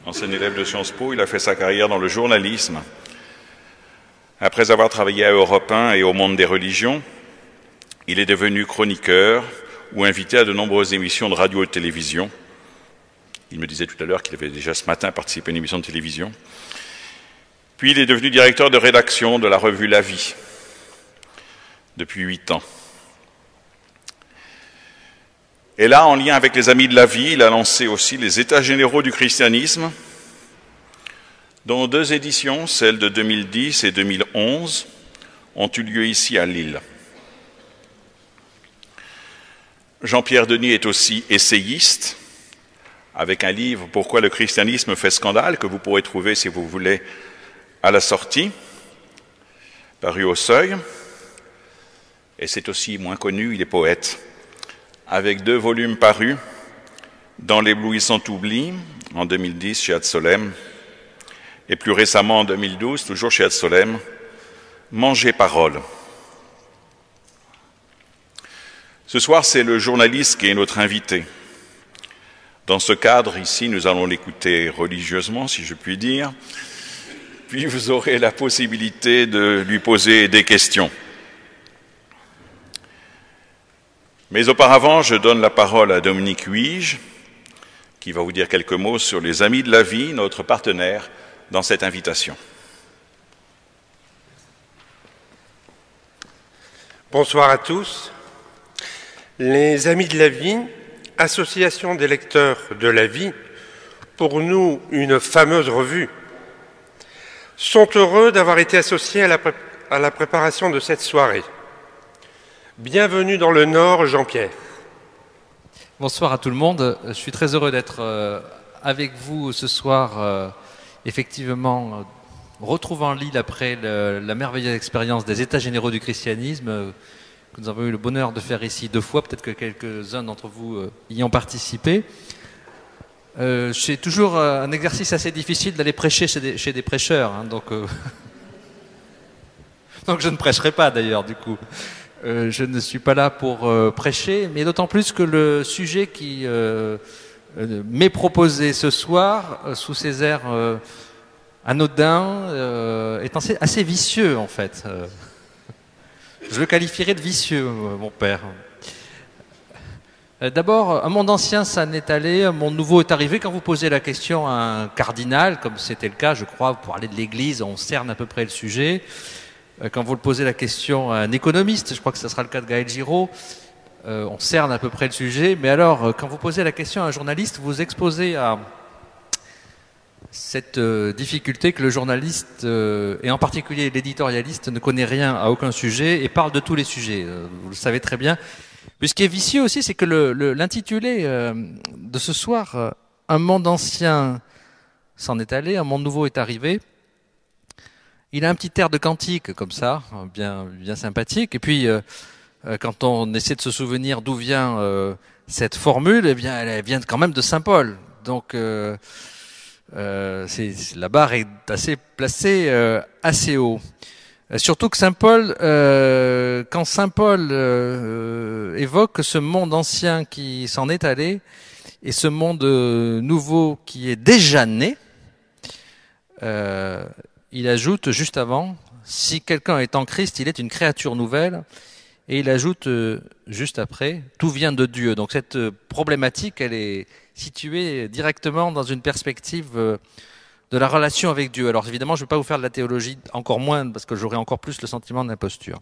Ancien élève de Sciences Po, il a fait sa carrière dans le journalisme. Après avoir travaillé à Europe 1 et au Monde des religions, il est devenu chroniqueur ou invité à de nombreuses émissions de radio et de télévision. Il me disait tout à l'heure qu'il avait déjà ce matin participé à une émission de télévision. Puis il est devenu directeur de rédaction de la revue La Vie depuis 8 ans. Et là, en lien avec les Amis de la Vie, il a lancé aussi les États généraux du christianisme, dont 2 éditions, celles de 2010 et 2011, ont eu lieu ici à Lille. Jean-Pierre Denis est aussi essayiste, avec un livre « Pourquoi le christianisme fait scandale » que vous pourrez trouver, si vous voulez, à la sortie, paru au Seuil. Et c'est aussi moins connu, il est poète, avec 2 volumes parus dans l'éblouissant oubli, en 2010 chez Ad-Solem, et plus récemment en 2012, toujours chez Ad-Solem, Manger parole. Ce soir, c'est le journaliste qui est notre invité. Dans ce cadre, ici, nous allons l'écouter religieusement, si je puis dire, puis vous aurez la possibilité de lui poser des questions. Mais auparavant, je donne la parole à Dominique Huige, qui va vous dire quelques mots sur les Amis de la Vie, notre partenaire dans cette invitation. Bonsoir à tous. Les Amis de la Vie, association des lecteurs de la vie, pour nous une fameuse revue, sont heureux d'avoir été associés à la préparation de cette soirée. Bienvenue dans le Nord, Jean-Pierre. Bonsoir à tout le monde. Je suis très heureux d'être avec vous ce soir, effectivement, retrouvant Lille après la merveilleuse expérience des États généraux du christianisme que nous avons eu le bonheur de faire ici 2 fois. Peut-être que quelques-uns d'entre vous y ont participé. C'est toujours un exercice assez difficile d'aller prêcher chez des prêcheurs, hein, donc je ne prêcherai pas d'ailleurs du coup. Je ne suis pas là pour prêcher, mais d'autant plus que le sujet qui m'est proposé ce soir, sous ces airs anodins, est assez vicieux en fait. Je le qualifierais de vicieux, mon père. D'abord, un monde ancien s'en est allé, un monde nouveau est arrivé. Quand vous posez la question à un cardinal, comme c'était le cas, je crois, pour parler de l'Église, on cerne à peu près le sujet. Quand vous posez la question à un économiste, je crois que ce sera le cas de Gaël Giraud, on cerne à peu près le sujet. Mais alors, quand vous posez la question à un journaliste, vous exposez à cette difficulté que le journaliste, et en particulier l'éditorialiste, ne connaît rien à aucun sujet et parle de tous les sujets. Vous le savez très bien. Mais ce qui est vicieux aussi, c'est que l'intitulé de ce soir, un monde ancien s'en est allé, un monde nouveau est arrivé. Il a un petit air de cantique comme ça, bien sympathique. Et puis, quand on essaie de se souvenir d'où vient cette formule, eh bien, elle vient quand même de Saint Paul. Donc, la barre est placée assez haut. Surtout que Saint Paul, quand Saint Paul évoque ce monde ancien qui s'en est allé et ce monde nouveau qui est déjà né, il ajoute juste avant, si quelqu'un est en Christ, il est une créature nouvelle, et il ajoute juste après, tout vient de Dieu. Donc cette problématique, elle est située directement dans une perspective de la relation avec Dieu. Alors évidemment, je ne vais pas vous faire de la théologie, encore moins, parce que j'aurai encore plus le sentiment d'imposture.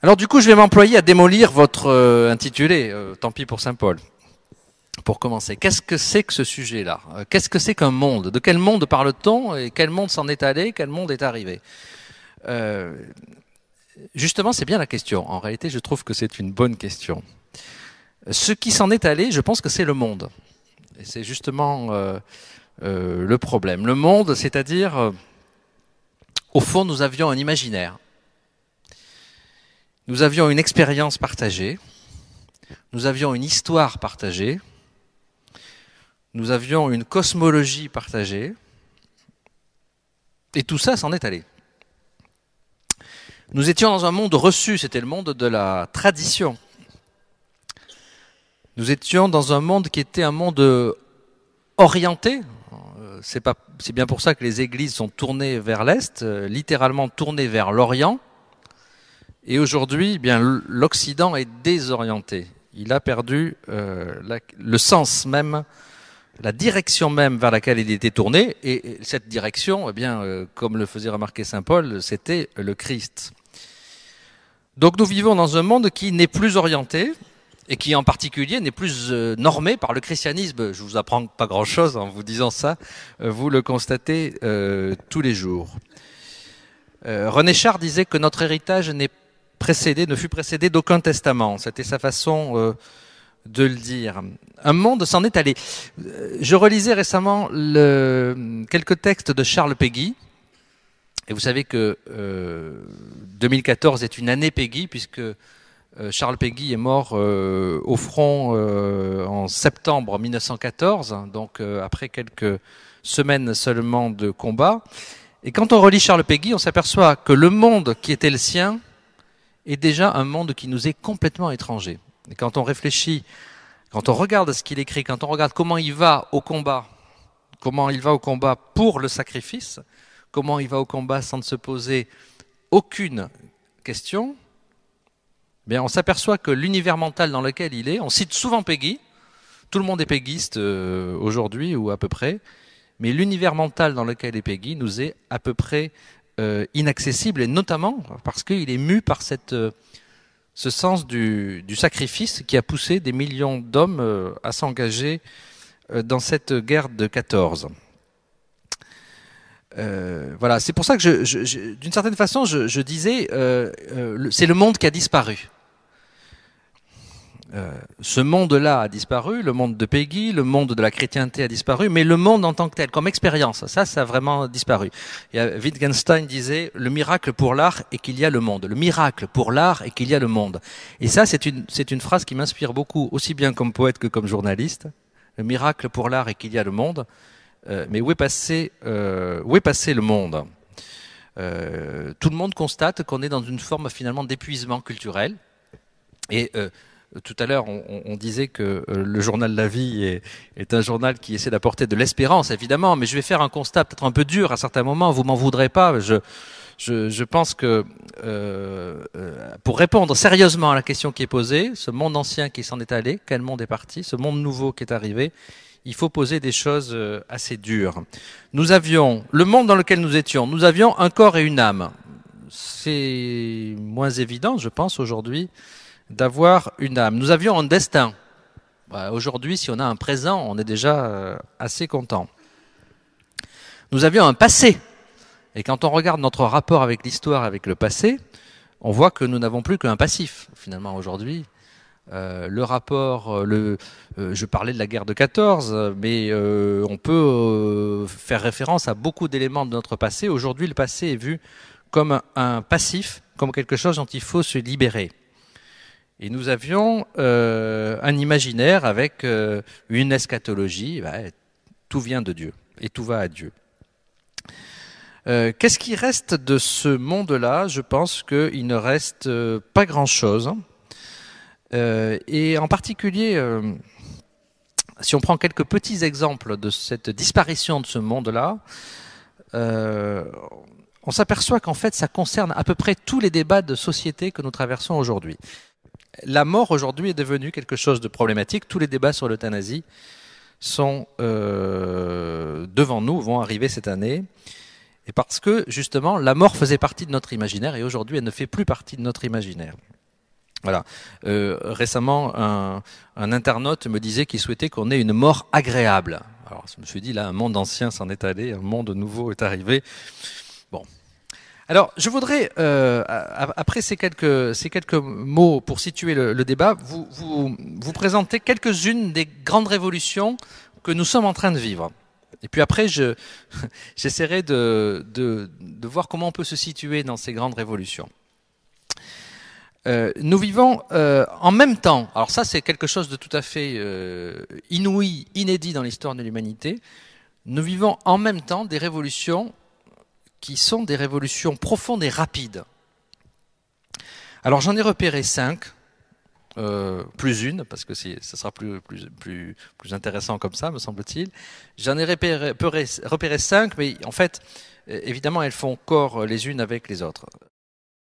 Alors du coup, je vais m'employer à démolir votre intitulé, tant pis pour Saint Paul. Pour commencer, qu'est-ce que c'est que ce sujet-là? Qu'est-ce que c'est qu'un monde? De quel monde parle-t-on? Et quel monde s'en est allé? Quel monde est arrivé? Justement, c'est bien la question. En réalité, je trouve que c'est une bonne question. Ce qui s'en est allé, je pense que c'est le monde. Et c'est justement le problème. Le monde, c'est-à-dire, au fond, nous avions un imaginaire. Nous avions une expérience partagée. nous avions une histoire partagée, nous avions une cosmologie partagée, et tout ça s'en est allé. Nous étions dans un monde reçu, c'était le monde de la tradition. Nous étions dans un monde qui était un monde orienté. C'est bien pour ça que les églises sont tournées vers l'Est, littéralement tournées vers l'Orient. Et aujourd'hui, eh bien, l'Occident est désorienté. Il a perdu le sens même, la direction même vers laquelle il était tourné. Et cette direction, eh bien, comme le faisait remarquer saint Paul, c'était le Christ. Donc nous vivons dans un monde qui n'est plus orienté et qui en particulier n'est plus normé par le christianisme. Je vous apprends pas grand-chose en vous disant ça, vous le constatez tous les jours. René Char disait que notre héritage ne fut précédé d'aucun testament. C'était sa façon de le dire. Un monde s'en est allé. Je relisais récemment quelques textes de Charles Péguy. Et vous savez que 2014 est une année Péguy, puisque Charles Péguy est mort au front en septembre 1914, donc après quelques semaines seulement de combat. Et quand on relit Charles Péguy, on s'aperçoit que le monde qui était le sien est déjà un monde qui nous est complètement étranger. Et quand on réfléchit, quand on regarde ce qu'il écrit, quand on regarde comment il va au combat pour le sacrifice, comment il va au combat sans se poser aucune question, bien on s'aperçoit que l'univers mental dans lequel il est, on cite souvent Péguy, tout le monde est péguiste aujourd'hui ou à peu près, mais l'univers mental dans lequel est Péguy nous est à peu près inaccessible, et notamment parce qu'il est mu par ce sens du sacrifice qui a poussé des millions d'hommes à s'engager dans cette guerre de 14. Voilà, c'est pour ça que d'une certaine façon, je disais, c'est le monde qui a disparu. Ce monde-là a disparu, le monde de Péguy, le monde de la chrétienté a disparu, mais le monde en tant que tel, comme expérience, ça a vraiment disparu. Et Wittgenstein disait, le miracle pour l'art est qu'il y a le monde. Le miracle pour l'art est qu'il y a le monde. Et ça, c'est une phrase qui m'inspire beaucoup, aussi bien comme poète que comme journaliste. Le miracle pour l'art est qu'il y a le monde. Mais où est passé le monde? Tout le monde constate qu'on est dans une forme finalement d'épuisement culturel. Et tout à l'heure, on disait que le journal La Vie est un journal qui essaie d'apporter de l'espérance, évidemment, mais je vais faire un constat peut-être un peu dur à certains moments, vous m'en voudrez pas. Je pense que pour répondre sérieusement à la question qui est posée, ce monde ancien qui s'en est allé, quel monde est parti, ce monde nouveau qui est arrivé, il faut poser des choses assez dures. Nous avions, le monde dans lequel nous étions, nous avions un corps et une âme. C'est moins évident, je pense, aujourd'hui, d'avoir une âme. Nous avions un destin. Aujourd'hui, si on a un présent, on est déjà assez content. Nous avions un passé. Et quand on regarde notre rapport avec l'histoire, avec le passé, on voit que nous n'avons plus qu'un passif, finalement, aujourd'hui. Le rapport, je parlais de la guerre de 14, mais on peut faire référence à beaucoup d'éléments de notre passé. Aujourd'hui, le passé est vu comme un passif, comme quelque chose dont il faut se libérer. Et nous avions un imaginaire avec une eschatologie. Tout vient de Dieu et tout va à Dieu. Qu'est-ce qui reste de ce monde-là? Je pense qu'il ne reste pas grand-chose. Et en particulier, si on prend quelques petits exemples de cette disparition de ce monde-là, on s'aperçoit qu'en fait, ça concerne à peu près tous les débats de société que nous traversons aujourd'hui. La mort aujourd'hui est devenue quelque chose de problématique. Tous les débats sur l'euthanasie sont devant nous, vont arriver cette année. Et parce que, justement, la mort faisait partie de notre imaginaire et aujourd'hui, elle ne fait plus partie de notre imaginaire. Voilà. Récemment, un internaute me disait qu'il souhaitait qu'on ait une mort agréable. Alors, je me suis dit, là, un monde ancien s'en est allé, un monde nouveau est arrivé. Bon. Alors, je voudrais, après ces quelques mots pour situer le débat, vous présenter quelques-unes des grandes révolutions que nous sommes en train de vivre. Et puis après, j'essaierai de voir comment on peut se situer dans ces grandes révolutions. Nous vivons en même temps, alors ça c'est quelque chose de tout à fait inouï, inédit dans l'histoire de l'humanité, nous vivons en même temps des révolutions qui sont des révolutions profondes et rapides. Alors j'en ai repéré 5, plus une, parce que ça sera plus intéressant comme ça, me semble-t-il. J'en ai repéré 5, mais en fait, évidemment, elles font corps les unes avec les autres.